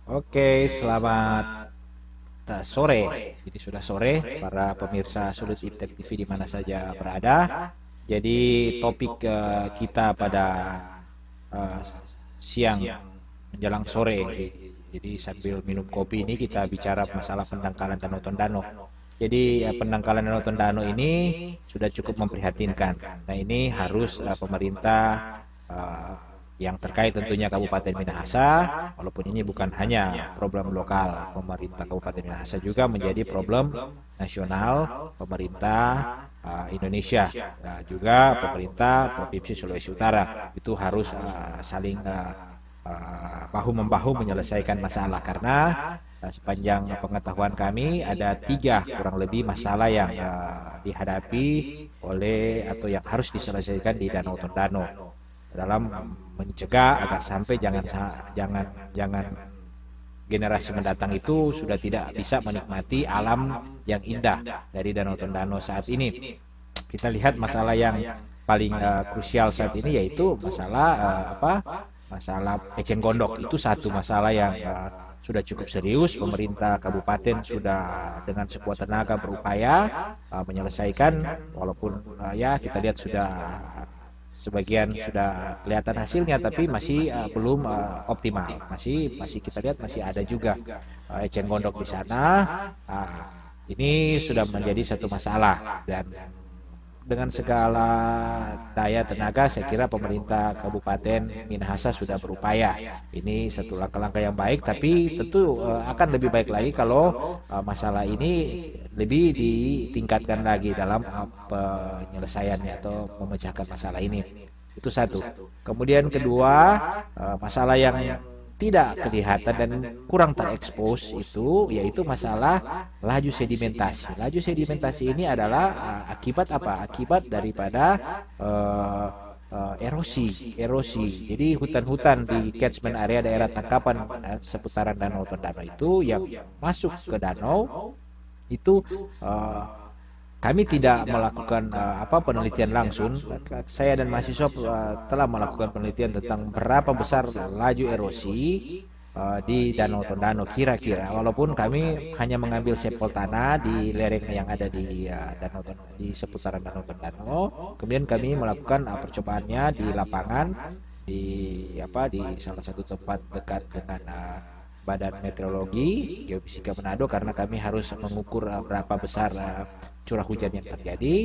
Oke, selamat sore. Jadi sudah sore para pemirsa Sulut Iptek TV di mana saja berada. Jadi topik kita pada eh, siang menjelang sore. Jadi sambil minum kopi ini kita bicara masalah pendangkalan Danau Tondano. Jadi pendangkalan Danau Tondano ini sudah cukup memprihatinkan. Nah ini harus pemerintah eh, yang terkait tentunya Kabupaten Minahasa, walaupun ini bukan hanya problem lokal pemerintah Kabupaten Minahasa, juga menjadi problem nasional pemerintah Indonesia, juga pemerintah Provinsi Sulawesi Utara. Itu harus saling bahu-membahu menyelesaikan masalah, karena sepanjang pengetahuan kami ada tiga kurang lebih masalah yang dihadapi oleh atau yang harus diselesaikan di Danau Tondano dalam mencegah agar sampai jangan generasi mendatang itu sudah tidak bisa menikmati alam yang indah dari Danau Tondano saat ini. Kita lihat masalah yang paling krusial saat ini yaitu masalah masalah eceng gondok. Itu satu masalah yang sudah cukup serius. Pemerintah kabupaten sudah dengan sekuat tenaga berupaya menyelesaikan, walaupun ya kita lihat sudah sebagian sudah kelihatan hasilnya, tapi masih belum optimal. Masih kita lihat masih ada juga eceng gondok di sana. Ini sudah menjadi satu masalah, dan dengan segala daya tenaga saya kira pemerintah Kabupaten Minahasa sudah berupaya. Ini satu langkah-langkah yang baik, tapi tentu akan lebih baik lagi kalau masalah ini lebih ditingkatkan lagi dalam penyelesaiannya atau memecahkan masalah ini. Itu satu. Kemudian kedua, masalah yang tidak kelihatan dan kurang terekspos itu yaitu masalah laju sedimentasi. Laju sedimentasi ini adalah akibat apa? Akibat daripada erosi. Jadi hutan-hutan di catchment area daerah tangkapan seputaran Danau Tondano itu yang masuk ke danau itu kami tidak melakukan penelitian langsung. Saya dan mahasiswa telah melakukan penelitian tentang berapa besar laju erosi di Danau Tondano kira-kira. Walaupun kami hanya mengambil sampel tanah di lereng yang ada di Danau Tondano, di seputaran Danau Tondano. Kemudian kami melakukan percobaannya di lapangan di salah satu tempat dekat dengan Badan Meteorologi Geofisika Manado, karena kami harus mengukur berapa besar curah hujan yang terjadi.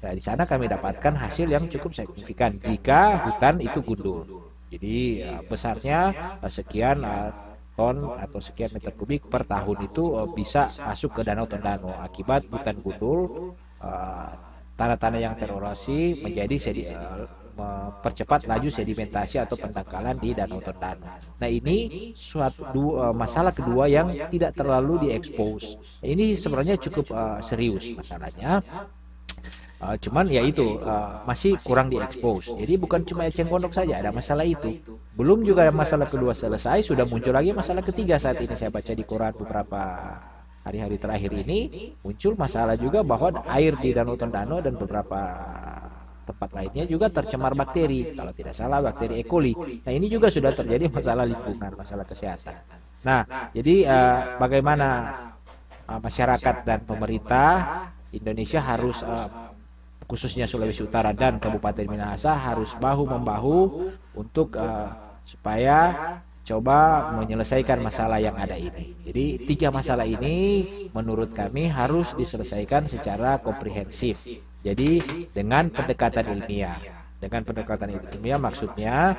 Nah, di sana kami dapatkan hasil yang cukup signifikan jika hutan itu gundul. Jadi besarnya sekian ton atau sekian meter kubik per tahun itu bisa masuk ke Danau Tondano akibat hutan gundul. Tanah-tanah yang tererosi menjadi mempercepat laju sedimentasi atau pendangkalan di Danau Tondano. Nah ini masalah kedua yang tidak terlalu diekspos. Ini sebenarnya cukup serius masalahnya. Cuman ya itu masih kurang diekspos. Jadi bukan cuma eceng gondok saja ada masalah itu. Belum juga masalah kedua selesai, sudah muncul lagi masalah ketiga. Saat ini saya baca di koran beberapa hari-hari terakhir ini muncul masalah juga bahwa air di Danau Tondano dan beberapa tempat lainnya juga tercemar bakteri, kalau tidak salah bakteri E. coli. Nah ini juga sudah terjadi masalah lingkungan, masalah kesehatan. Nah jadi bagaimana masyarakat dan pemerintah Indonesia harus khususnya Sulawesi Utara dan Kabupaten Minahasa harus bahu-membahu untuk supaya coba menyelesaikan masalah yang ada ini. Jadi tiga masalah ini menurut kami harus diselesaikan secara komprehensif. Jadi dengan pendekatan ilmiah. Dengan pendekatan ilmiah maksudnya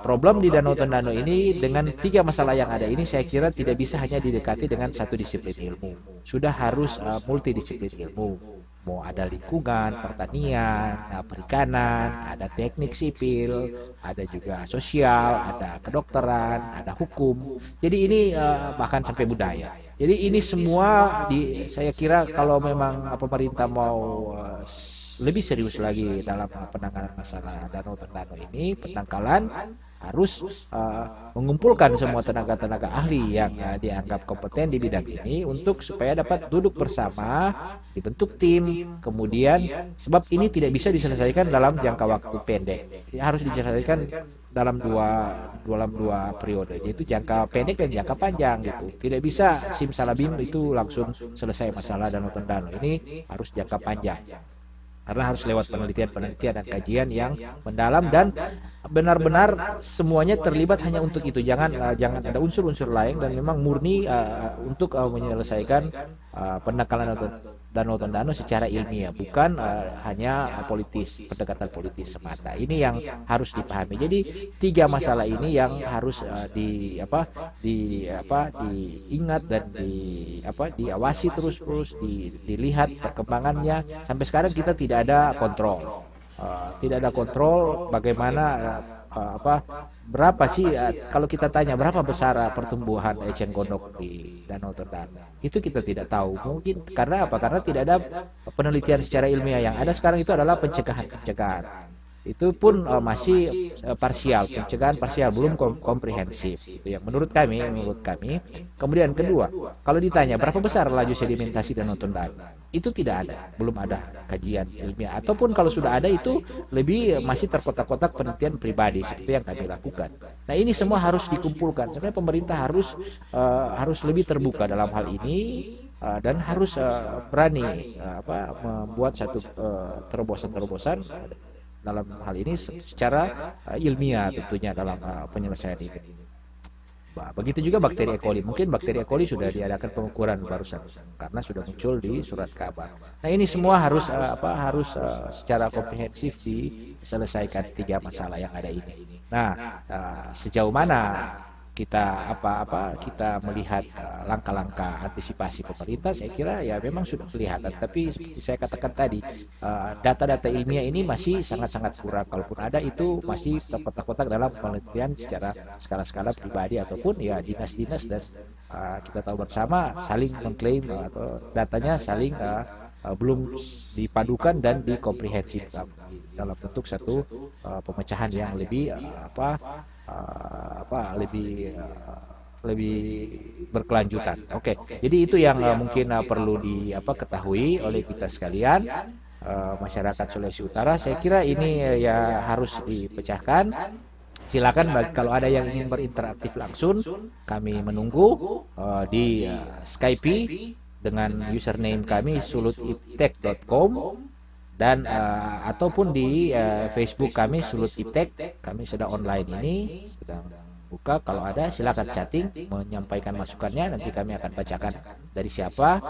problem di Danau Tondano ini dengan tiga masalah yang ada ini saya kira tidak bisa hanya didekati dengan satu disiplin ilmu. Sudah harus multidisiplin ilmu. Mau ada lingkungan, pertanian, perikanan, ada teknik sipil, ada juga sosial, ada kedokteran, ada hukum. Jadi ini bahkan sampai budaya. Jadi ini semua saya kira kalau memang pemerintah mau lebih serius lagi dalam penanganan masalah Danau Tondano ini, pendangkalan harus mengumpulkan semua tenaga-tenaga ahli yang dianggap kompeten di bidang ini untuk supaya dapat duduk bersama, dibentuk tim, kemudian sebab ini tidak bisa diselesaikan dalam jangka waktu pendek, harus diselesaikan dalam dua periode, yaitu jangka pendek dan jangka panjang gitu. Tidak bisa simsalabim itu langsung selesai masalah Danau Tondano. Ini harus jangka panjang. Karena harus lewat penelitian dan kajian yang mendalam dan benar-benar semuanya terlibat hanya untuk itu. Jangan ada unsur-unsur lain dan memang murni untuk menyelesaikan pendangkalan Danau Tondano secara ilmiah, bukan hanya pendekatan politis semata. Ini yang harus dipahami. Jadi 3 masalah ini yang harus diingat dan diawasi terus dilihat perkembangannya. Sampai sekarang kita tidak ada kontrol. Tidak ada kontrol bagaimana berapa sih kalau kita tanya berapa besar pertumbuhan eceng gondok di Danau Tondano, itu kita tidak tahu. Mungkin karena apa? Karena tidak ada penelitian secara ilmiah. Yang ada sekarang itu adalah pencegahan. Itu pun masih parsial, pencegahan parsial, belum komprehensif. Itu yang menurut kami. Kemudian kedua, kalau ditanya berapa besar laju sedimentasi Danau Tondano, itu tidak ada, belum ada kajian ilmiah. Ataupun kalau sudah ada itu lebih masih terkotak-kotak penelitian pribadi seperti yang kami lakukan. Nah ini semua harus dikumpulkan. Sebenarnya pemerintah harus lebih terbuka dalam hal ini. Dan harus berani membuat satu terobosan dalam hal ini secara ilmiah tentunya dalam penyelesaian ini. Begitu juga bakteri E. coli. Mungkin bakteri E. coli sudah diadakan pengukuran barusan karena sudah muncul di surat kabar. Nah ini semua harus secara komprehensif diselesaikan 3 masalah yang ada ini. Nah sejauh mana kita kita melihat langkah-langkah antisipasi pemerintah, saya kira ya memang sudah kelihatan. Tapi seperti saya katakan tadi, data-data ilmiah ini masih sangat-sangat kurang. Kalaupun ada itu masih terkotak-kotak dalam penelitian secara skala-skala pribadi ataupun ya dinas-dinas, dan kita tahu bersama saling mengklaim atau datanya saling belum dipadukan dan dikomprehensif dalam bentuk satu pemecahan yang lebih lebih berkelanjutan. Oke. Jadi itu yang mungkin perlu ketahui oleh kita sekalian, masyarakat Sulawesi Utara. Saya kira ini ya harus dipecahkan. Silakan kalau ada yang ingin berinteraktif langsung, kami menunggu di Skype dengan username kami sulutiptek.com. Dan ataupun di Facebook kami Sulut Iptek. Kami sedang online ini, sedang buka. Kalau ada silakan chatting, menyampaikan masukannya, nanti kami akan bacakan dari siapa,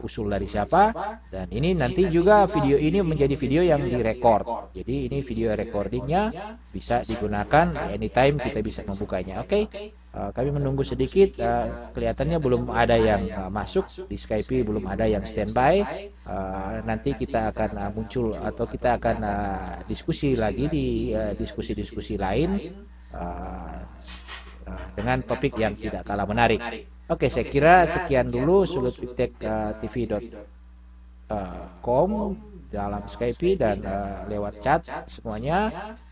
usul dari siapa. Dan ini nanti juga video ini menjadi video yang direkord. Jadi ini video recordingnya bisa digunakan anytime, kita bisa membukanya. Oke. Kami menunggu sedikit, kelihatannya belum ada yang masuk di Skype, belum ada yang standby. Nanti kita akan muncul atau kita akan diskusi lagi di diskusi-diskusi lain dengan topik yang tidak kalah menarik. Oke, saya kira sekian dulu sulutiptek.tv.com dalam Skype dan lewat chat semuanya.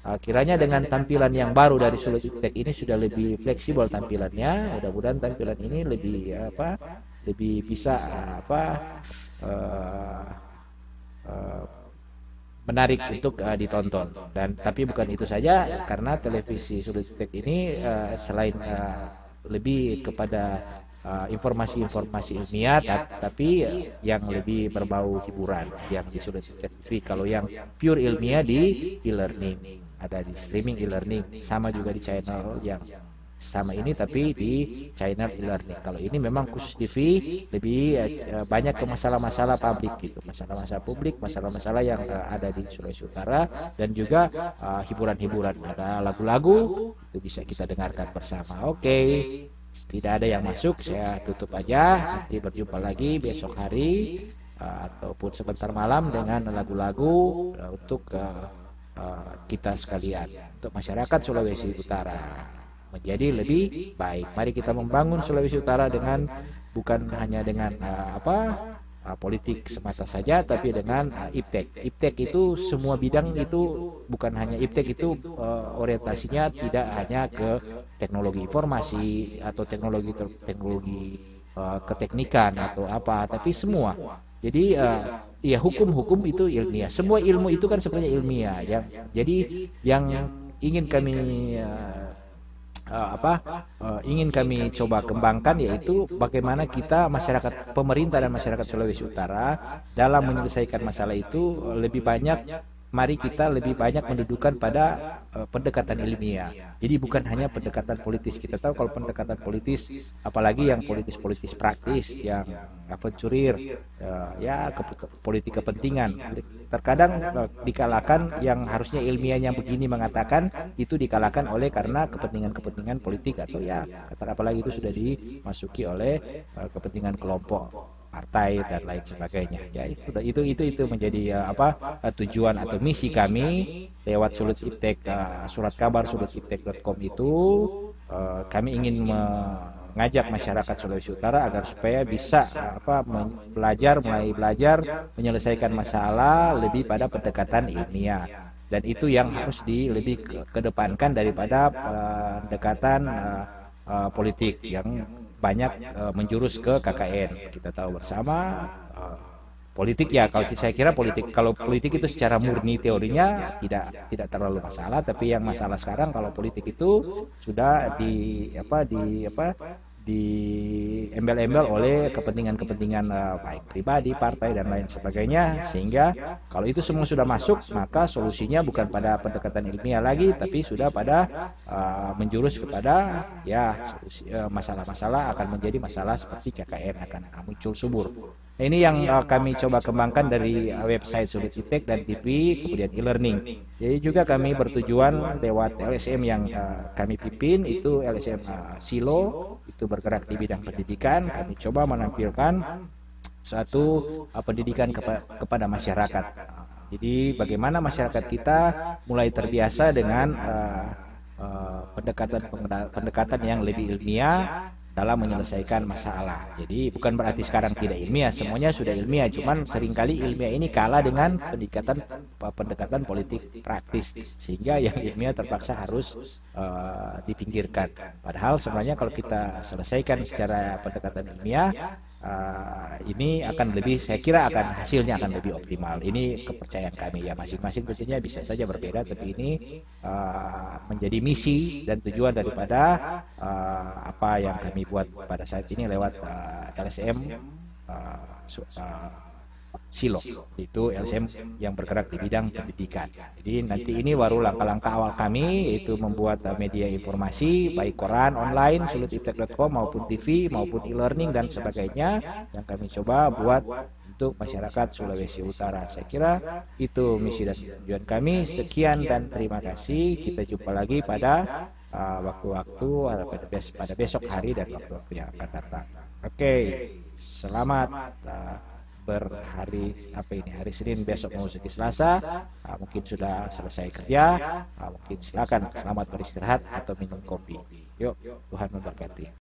Kiranya dengan tampilan yang baru dari Sulut Iptek ini sudah lebih fleksibel tampilannya. Mudah-mudahan tampilan ini lebih bisa menarik untuk ditonton. Dan tapi bukan itu saja, karena televisi Sulut Iptek ini selain lebih kepada informasi-informasi ilmiah, tapi yang lebih berbau hiburan yang di Sulut Iptek TV. Kalau yang pure ilmiah di e-learning, ada di streaming e-learning, sama juga di channel yang sama ini tapi di channel e-learning. Kalau ini memang khusus TV, lebih banyak ke masalah-masalah publik gitu, masalah-masalah publik, masalah-masalah yang ada di Sulawesi Utara, dan juga hiburan-hiburan, ada lagu-lagu itu bisa kita dengarkan bersama. Oke. Tidak ada yang masuk, saya tutup aja. Nanti berjumpa lagi besok hari ataupun sebentar malam dengan lagu-lagu untuk kita sekalian, untuk masyarakat Sulawesi Utara menjadi lebih baik. Mari kita membangun Sulawesi Utara dengan bukan hanya dengan politik semata saja, tapi dengan iptek. Iptek itu semua bidang, itu bukan hanya iptek itu orientasinya tidak hanya ke teknologi informasi atau teknologi keteknikan atau apa, tapi semua. Jadi ya hukum itu ilmiah. Semua ilmu itu kan sebenarnya ilmiah. Jadi yang ingin kami ingin kami coba kembangkan, yaitu bagaimana kita masyarakat, pemerintah dan masyarakat Sulawesi Utara dalam menyelesaikan masalah itu lebih banyak, mari kita lebih banyak mendudukan pada pendekatan ilmiah. Jadi bukan hanya pendekatan politis. Kita tahu kalau pendekatan politis, apalagi yang politis praktis, yang aventurir, ya politik kepentingan, terkadang dikalahkan. Yang harusnya ilmiahnya begini mengatakan, itu dikalahkan oleh karena kepentingan politik, atau ya apalagi itu sudah dimasuki oleh kepentingan kelompok partai dan lain sebagainya. Ya itu menjadi tujuan atau misi kami lewat Sulut Iptek, surat kabar sulutiptek.com itu. Kami ingin mengajak masyarakat Sulawesi Utara agar supaya bisa mulai belajar menyelesaikan masalah lebih pada pendekatan ilmiah, dan itu yang harus lebih kedepankan daripada pendekatan politik yang banyak menjurus ke KKN. Kita tahu bersama politik, ya kalau saya kira kalau politik itu secara murni teorinya tidak terlalu masalah, tapi yang masalah sekarang kalau politik itu sudah diembel-embel oleh kepentingan baik pribadi, partai dan lain sebagainya, sehingga kalau itu semua sudah masuk, maka solusinya bukan pada pendekatan ilmiah lagi, tapi sudah pada menjurus kepada masalah-masalah akan menjadi masalah seperti KKN akan muncul subur. Nah, ini yang kami coba kembangkan dari website Sulut Iptek dan TV, kemudian e-learning. Jadi juga kami bertujuan lewat LSM yang kami pimpin, itu LSM Silo, itu bergerak di bidang pendidikan. Kami coba menampilkan suatu pendidikan kepada masyarakat. Jadi bagaimana masyarakat kita mulai terbiasa dengan pendekatan yang lebih ilmiah dalam menyelesaikan masalah. Jadi bukan berarti sekarang tidak ilmiah, semuanya sudah ilmiah, cuman seringkali ilmiah ini kalah dengan pendekatan politik praktis, sehingga yang ilmiah terpaksa harus dipinggirkan. Padahal sebenarnya kalau kita selesaikan secara pendekatan ilmiah, ini akan lebih, saya kira hasilnya akan lebih optimal. Ini kepercayaan kami, ya masing-masing tentunya bisa saja berbeda, tapi ini menjadi misi dan tujuan daripada apa yang kami buat pada saat ini lewat LSM Silo, itu LSM yang bergerak di bidang pendidikan. Jadi nanti ini baru langkah-langkah awal kami, yaitu membuat media informasi baik koran online sulutiptek.com maupun TV maupun e-learning dan sebagainya yang kami coba buat untuk masyarakat Sulawesi Utara. Saya kira itu misi dan tujuan kami. Sekian dan terima kasih. Kita jumpa lagi pada waktu-waktu pada besok hari dan waktu-waktu yang akan datang. Oke, selamat hari Senin, besok memasuki Selasa. Mungkin sudah selesai kerja, mungkin silakan selamat beristirahat atau minum kopi. Yuk, Tuhan memberkati.